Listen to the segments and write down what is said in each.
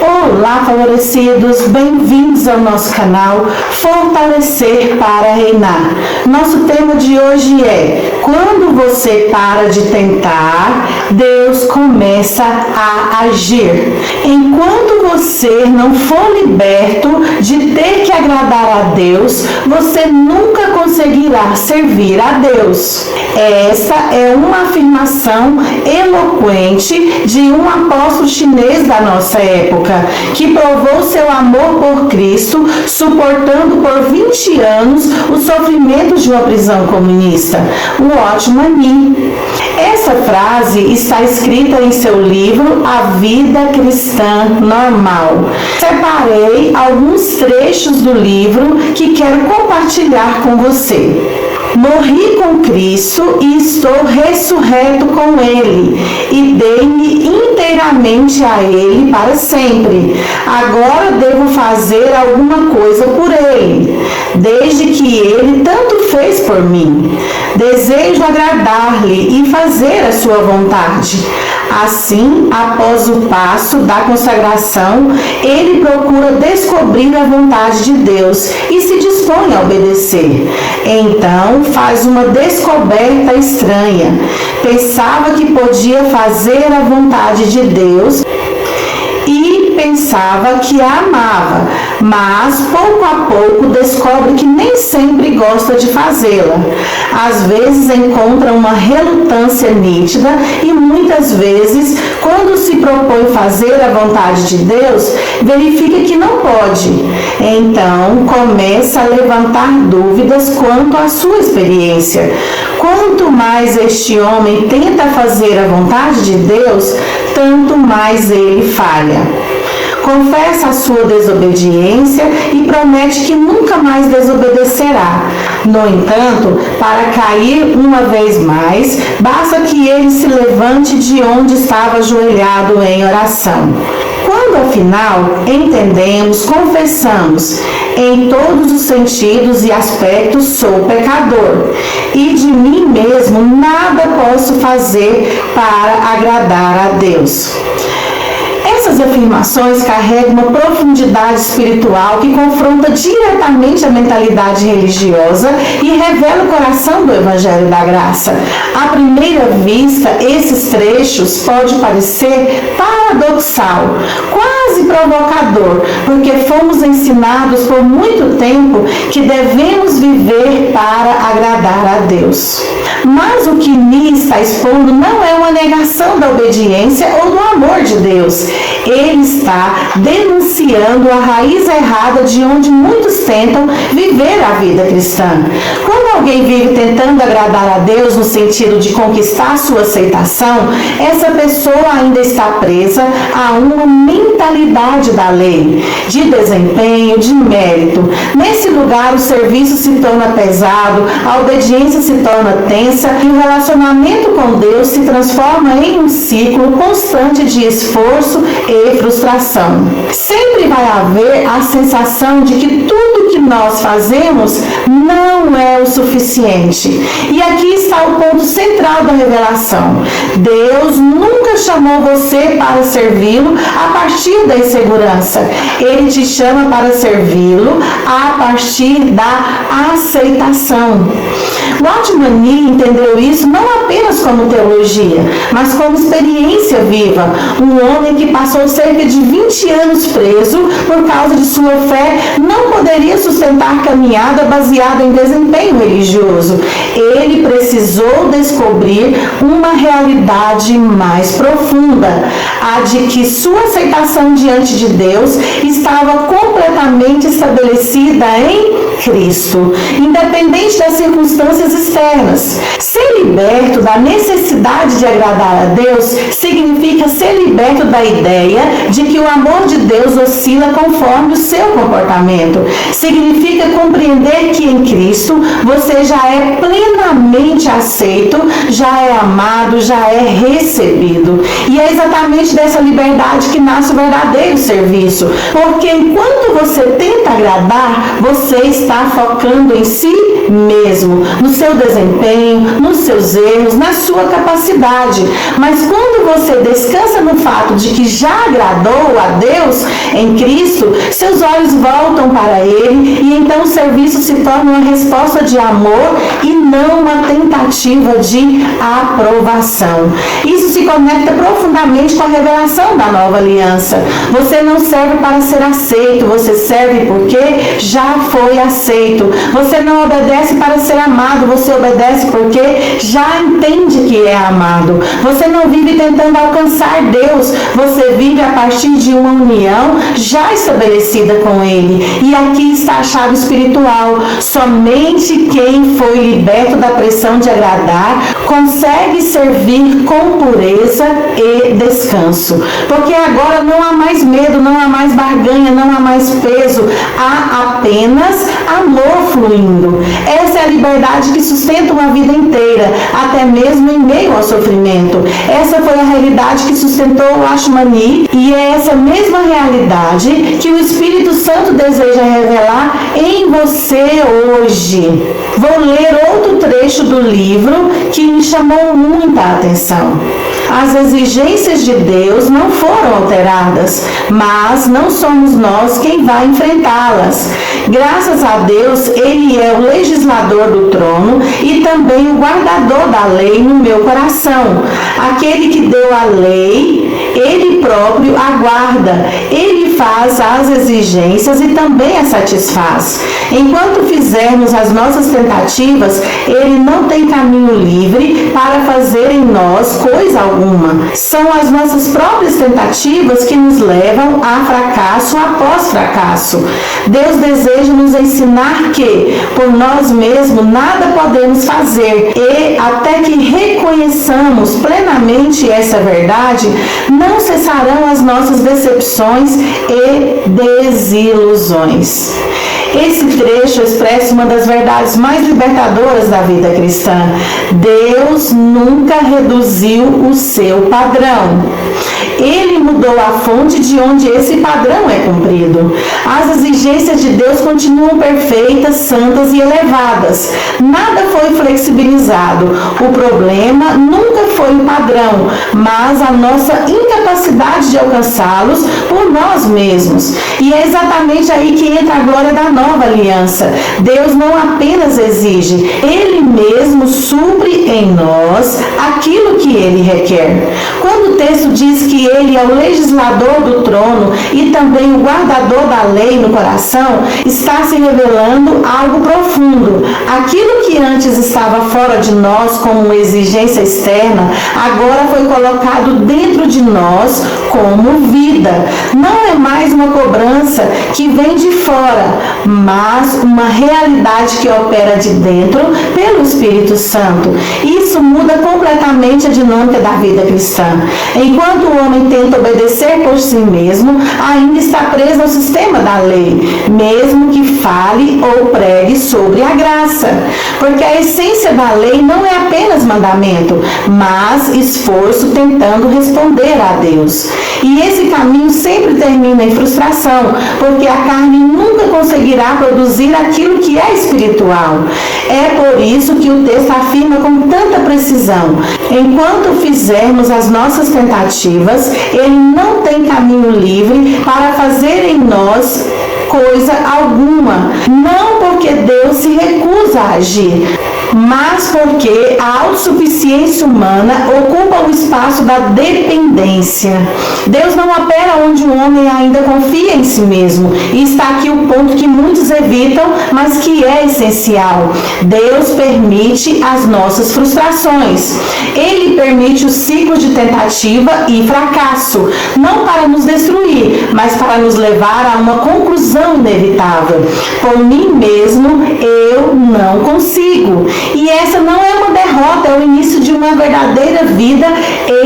Olá, favorecidos, bem-vindos ao nosso canal Fortalecer para Reinar. Nosso tema de hoje é: quando você para de tentar, Deus começa a agir. Enquanto você não for liberto de ter que agradar a Deus, você nunca conseguirá servir a Deus. Essa é uma afirmação eloquente de um apóstolo chinês da nossa época, que provou seu amor por Cristo, suportando por 20 anos os sofrimentos de uma prisão comunista, o Watchman. Essa frase está escrita em seu livro A Vida Cristã Normal. Separei alguns trechos do livro que quero compartilhar com você. Morri com Cristo e estou ressurreto com Ele, e dei-me inteiramente a Ele para sempre. Agora devo fazer alguma coisa por Ele, desde que Ele tanto fez por mim. Desejo agradar-lhe e fazer a sua vontade. Assim, após o passo da consagração, ele procura descobrir a vontade de Deus e se dispõe a obedecer. Então, faz uma descoberta estranha. Pensava que podia fazer a vontade de Deus e pensava que a amava, mas pouco a pouco descobre que nem sempre gosta de fazê-la. Às vezes encontra uma relutância nítida e muitas vezes, quando se propõe fazer a vontade de Deus, verifica que não pode. Então começa a levantar dúvidas quanto à sua experiência. Quanto mais este homem tenta fazer a vontade de Deus, tanto mais ele falha. Confessa a sua desobediência e promete que nunca mais desobedecerá. No entanto, para cair uma vez mais, basta que ele se levante de onde estava ajoelhado em oração. Quando, afinal, entendemos, confessamos, em todos os sentidos e aspectos sou pecador, e de mim mesmo nada posso fazer para agradar a Deus. Essas afirmações carregam uma profundidade espiritual que confronta diretamente a mentalidade religiosa e revela o coração do Evangelho da Graça. À primeira vista, esses trechos podem parecer paradoxal, quase provocador, porque fomos ensinados por muito tempo que devemos viver para agradar a Deus. Mas o que Me está expondo não é uma negação da obediência ou do amor de Deus. Ele está denunciando a raiz errada de onde muitos tentam viver a vida cristã. Quando alguém vive tentando agradar a Deus no sentido de conquistar sua aceitação, essa pessoa ainda está presa a uma mentalidade da lei, de desempenho, de mérito. Nesse lugar, o serviço se torna pesado, a obediência se torna tensa e o relacionamento com Deus se transforma em um ciclo constante de esforço e frustração. Sempre vai haver a sensação de que tudo que nós fazemos não é o suficiente. E aqui está o ponto central da revelação. Deus nunca chamou você para servi-lo a partir da insegurança. Ele te chama para servi-lo a partir da aceitação. Watchman Nee entendeu isso não apenas como teologia, mas como experiência viva. Um homem que passou cerca de 20 anos preso por causa de sua fé não poderia sustentar caminhada baseada em desempenho religioso. Ele precisou descobrir uma realidade mais profunda, a de que sua aceitação diante de Deus estava completamente estabelecida em Cristo, independente das circunstâncias externas. Ser liberto da necessidade de agradar a Deus significa ser liberto da ideia de que o amor de Deus oscila conforme o seu comportamento. Significa compreender que em Cristo você já é plenamente aceito, já é amado, já é recebido. E é exatamente dessa liberdade que nasce o verdadeiro serviço, porque enquanto você tenta agradar, você está está focando em si mesmo, no seu desempenho, nos seus erros, na sua capacidade. Mas quando você descansa no fato de que já agradou a Deus em Cristo, seus olhos voltam para Ele e então o serviço se torna uma resposta de amor e não uma tentativa de aprovação. Isso se conecta profundamente com a revelação da nova aliança. Você não serve para ser aceito, você serve porque já foi aceito. Você não obedece para ser amado, você obedece porque já entende que é amado. Você não vive tentando alcançar Deus, você vive a partir de uma união já estabelecida com Ele. E aqui está a chave espiritual. Somente quem foi liberto da pressão de agradar consegue servir com pureza e descanso. Porque agora não há mais medo, não há mais barganha, não há mais peso, há apenas amor fluindo. Essa é a liberdade que sustenta uma vida inteira, até mesmo em meio ao sofrimento. Essa foi a realidade que sustentou o Lashmani e é essa mesma realidade que o Espírito Santo deseja revelar em você hoje. Vou ler outro trecho do livro que me chamou muita atenção. As exigências de Deus não foram alteradas, mas não somos nós quem vai enfrentá-las. Graças a Deus, Ele é o legislador do trono e também o guardador da lei no meu coração. Aquele que deu a lei, Ele próprio a guarda. Ele faz as exigências e também as satisfaz. Enquanto fizermos as nossas tentativas, Ele não tem caminho livre para fazer em nós coisa alguma. São as nossas próprias tentativas que nos levam a fracasso após fracasso. Deus deseja nos ensinar que, por nós mesmos, nada podemos fazer e, até que reconheçamos plenamente essa verdade, não cessarão as nossas decepções e desilusões. Esse trecho expressa uma das verdades mais libertadoras da vida cristã. Deus nunca reduziu o seu padrão. Ele mudou a fonte de onde esse padrão é cumprido. As exigências de Deus continuam perfeitas, santas e elevadas. Nada foi flexibilizado. O problema nunca foi o padrão, mas a nossa incapacidade de alcançá-los por nós mesmos. E é exatamente aí que entra a glória da nova aliança. Deus não apenas exige, Ele mesmo supre em nós aquilo que Ele requer. Quando o texto diz que Ele é o legislador do trono e também o guardador da lei no coração, está se revelando algo profundo. Aquilo que antes estava fora de nós como uma exigência externa, agora foi colocado dentro de nós como vida. Não é mais uma cobrança que vem de fora, mas uma realidade que opera de dentro pelo Espírito Santo. Isso muda completamente a dinâmica da vida cristã. Enquanto o homem tenta obedecer por si mesmo, ainda está preso ao sistema da lei, mesmo que fale ou pregue sobre a graça. Porque a essência da lei não é apenas mandamento, mas esforço tentando responder a Deus. E esse caminho sempre termina em frustração, porque a carne nunca conseguirá produzir aquilo que é espiritual. É por isso que o texto afirma com tanta precisão: enquanto fizermos as nossas tentativas, Ele não tem caminho livre para fazer em nós coisa alguma. Não porque Deus se recusa a agir, mas porque a autossuficiência humana ocupa o espaço da dependência. Deus não opera onde o homem ainda confia em si mesmo. E está aqui o ponto que muitos evitam, mas que é essencial. Deus permite as nossas frustrações. Ele permite o ciclo de tentativa e fracasso, não para nos destruir, mas para nos levar a uma conclusão inevitável. Por mim mesmo, eu não consigo. E essa não é uma derrota, é o início de uma verdadeira vida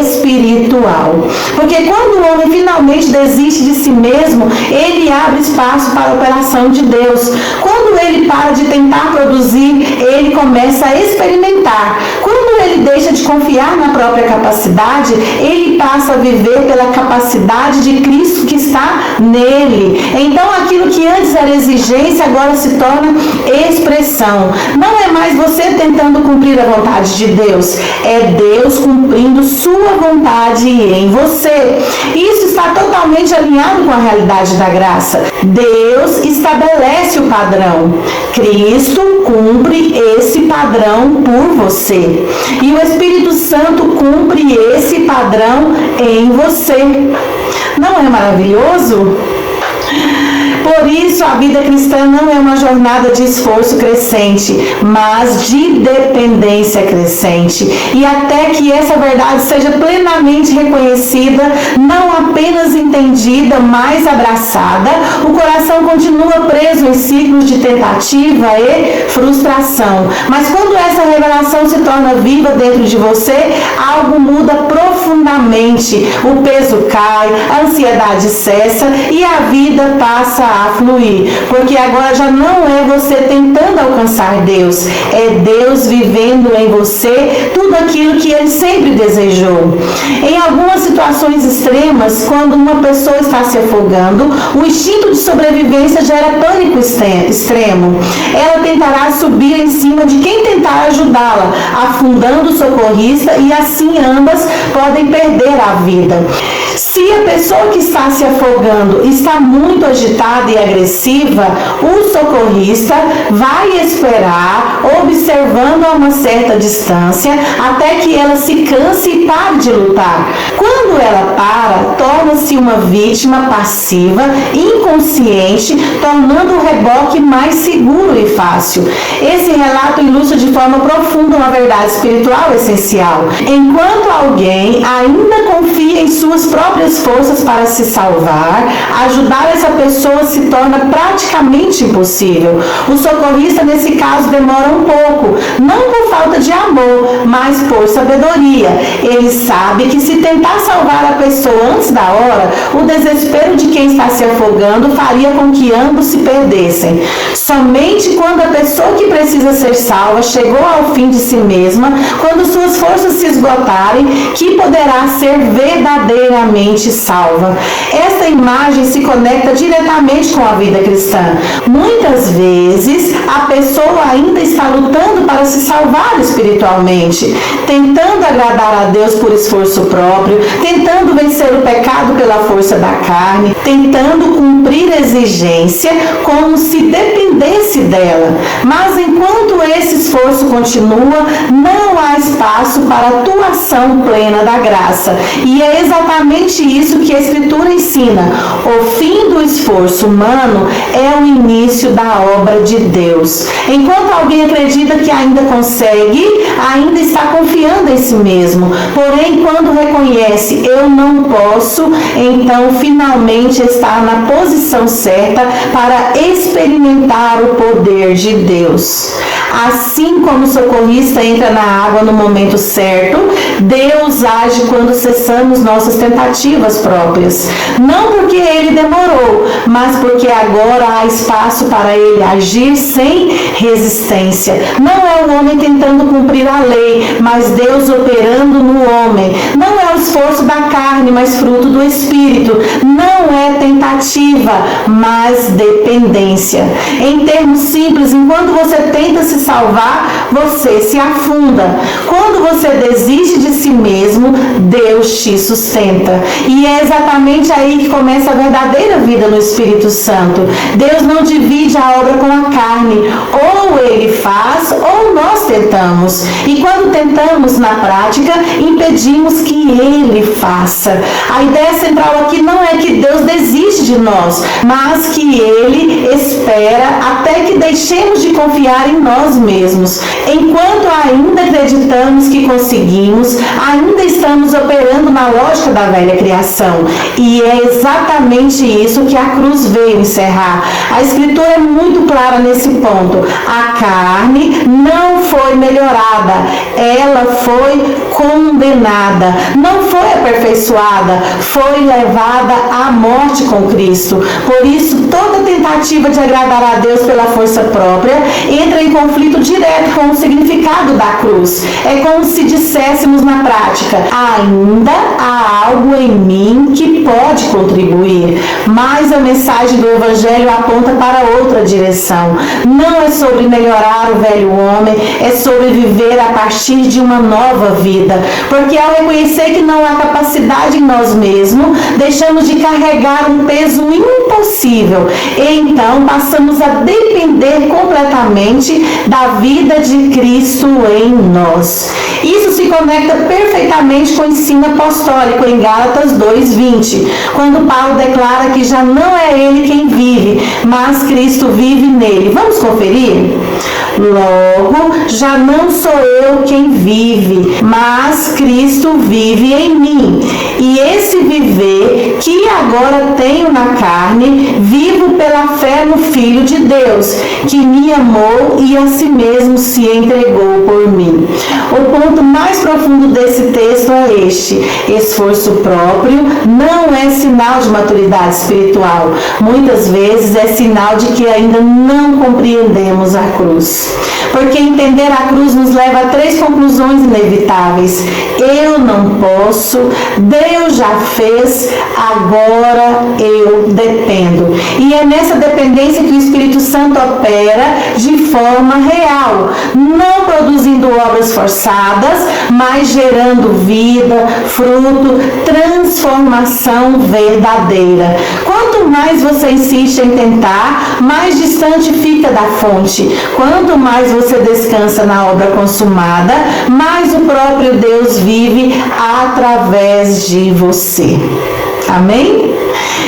espiritual. Porque quando o homem finalmente desiste de si mesmo, ele abre espaço para a operação de Deus. Quando ele para de tentar produzir, ele começa a experimentar. Quando ele deixa de confiar na própria capacidade, ele passa a viver pela capacidade de Cristo que está está nele. Então aquilo que antes era exigência agora se torna expressão. Não é mais você tentando cumprir a vontade de Deus, é Deus cumprindo sua vontade em você. Isso está totalmente alinhado com a realidade da graça. Deus estabelece o padrão. Cristo cumpre esse padrão por você. E o Espírito Santo cumpre esse padrão em você. Não é maravilhoso? Por isso, a vida cristã não é uma jornada de esforço crescente, mas de dependência crescente. E até que essa verdade seja plenamente reconhecida, não apenas entendida, mas abraçada, o coração continua preso em ciclos de tentativa e frustração. Mas quando essa revelação se torna viva dentro de você, algo muda profundamente. O peso cai, a ansiedade cessa e a vida passa a fluir, porque agora já não é você tentando alcançar Deus, é Deus vivendo em você tudo aquilo que Ele sempre desejou. Em algumas situações extremas, quando uma pessoa está se afogando, o instinto de sobrevivência gera pânico extremo. Ela tentará subir em cima de quem tentar ajudá-la, afundando o socorrista, e assim ambas podem perder a vida. Se a pessoa que está se afogando está muito agitada e agressiva, o socorrista vai esperar, observando a uma certa distância, até que ela se canse e pare de lutar. Quando ela para, torna-se uma vítima passiva, inconsciente, tornando o reboque mais seguro e fácil. Esse relato ilustra de forma profunda uma verdade espiritual essencial. Enquanto alguém ainda confia em suas próprias forças para se salvar, ajudar essa pessoa se torna praticamente impossível. O socorrista, nesse caso, demora um pouco, não por falta de amor, mas por sabedoria. Ele sabe que se tentar salvar a pessoa antes da hora, o desespero de quem está se afogando faria com que ambos se perdessem. Somente quando a pessoa que precisa ser salva chegou ao fim de si mesma, quando suas forças se esgotarem, que poderá ser verdadeiramente salva. Esta imagem se conecta diretamente com a vida cristã. Muitas vezes a pessoa ainda está lutando para se salvar espiritualmente, tentando agradar a Deus por esforço próprio, tentando vencer o pecado pela força da carne, tentando cumprir a exigência como se dependesse dela. Mas enquanto esse esforço continua, não há espaço para a atuação plena da graça. E é exatamente isso que a Escritura ensina. O fim do esforço humano é o início da obra de Deus. Enquanto alguém acredita que ainda consegue, ainda está confiando em si mesmo. Porém, quando reconhece eu não posso, então finalmente está na posição certa para experimentar o poder de Deus. Assim como o socorrista entra na água no momento certo, Deus age quando cessamos nossas tentativas próprias. Não porque Ele demorou, mas porque agora há espaço para Ele agir sem resistência. Não é o homem tentando cumprir a lei, mas Deus operando no homem. Não é o esforço da carne, mas fruto do Espírito. Não é tentativa, mas dependência. Em termos simples, enquanto você tenta se salvar, você se afunda. Quando você desiste de si mesmo, Deus te sustenta. E é exatamente aí que começa a verdadeira vida no Espírito Santo. Deus não divide a obra com a carne. Ou Ele faz, ou nós tentamos. E quando tentamos na prática, impedimos que Ele faça. A ideia central aqui não é que Deus desiste de nós, mas que Ele espera até que deixemos de confiar em nós mesmos. Enquanto ainda acreditamos que conseguimos, ainda estamos operando na lógica da velha criação. E é exatamente isso que a cruz veio encerrar. A Escritura é muito clara nesse ponto. A carne não foi melhorada, ela foi condenada. Não foi aperfeiçoada, foi levada à morte com Cristo. Cristo. Por isso, toda tentativa de agradar a Deus pela força própria entra em conflito direto com o significado da cruz. É como se disséssemos na prática: ainda há algo em mim que pode contribuir. Mas a mensagem do Evangelho aponta para outra direção. Não é sobre melhorar o velho homem, é sobre viver a partir de uma nova vida. Porque ao reconhecer que não há capacidade em nós mesmos, deixamos de carregar um peso impossível. E então passamos a depender completamente da vida de Cristo em nós. Isso se conecta perfeitamente com o ensino apostólico em Gálatas 2:20, quando Paulo declara que já não é ele quem vive, mas Cristo vive nele. Vamos conferir? Logo, já não sou eu quem vive, mas Cristo vive em mim. E esse viver que agora tenho na carne, vivo pela fé no Filho de Deus, que me amou e a si mesmo se entregou por mim. O ponto mais profundo desse texto é este: esforço próprio não é sinal de maturidade espiritual. Muitas vezes é sinal de que ainda não compreendemos a cruz. Porque entender a cruz nos leva a 3 conclusões inevitáveis. Eu não posso, Deus já fez, agora eu dependo. E é nessa dependência que o Espírito Santo opera de forma real, não produzindo obras forçadas, mas gerando vida, fruto, transformação verdadeira. Quanto mais você insiste em tentar, mais distante fica da fonte. Quanto mais você descansa na obra consumada, mais o próprio Deus vive através de você. Amém?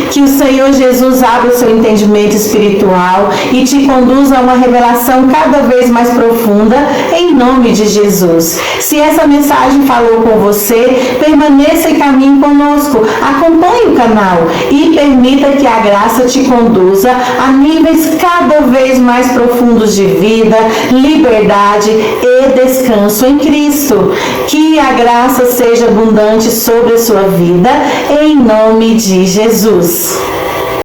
Que o Senhor Jesus abra o seu entendimento espiritual e te conduza a uma revelação cada vez mais profunda, em nome de Jesus. Se essa mensagem falou com você, permaneça e caminhe conosco. Acompanhe o canal e permita que a graça te conduza a níveis cada vez mais profundos de vida, liberdade e descanso em Cristo. Que a graça seja abundante sobre a sua vida, em nome de Jesus.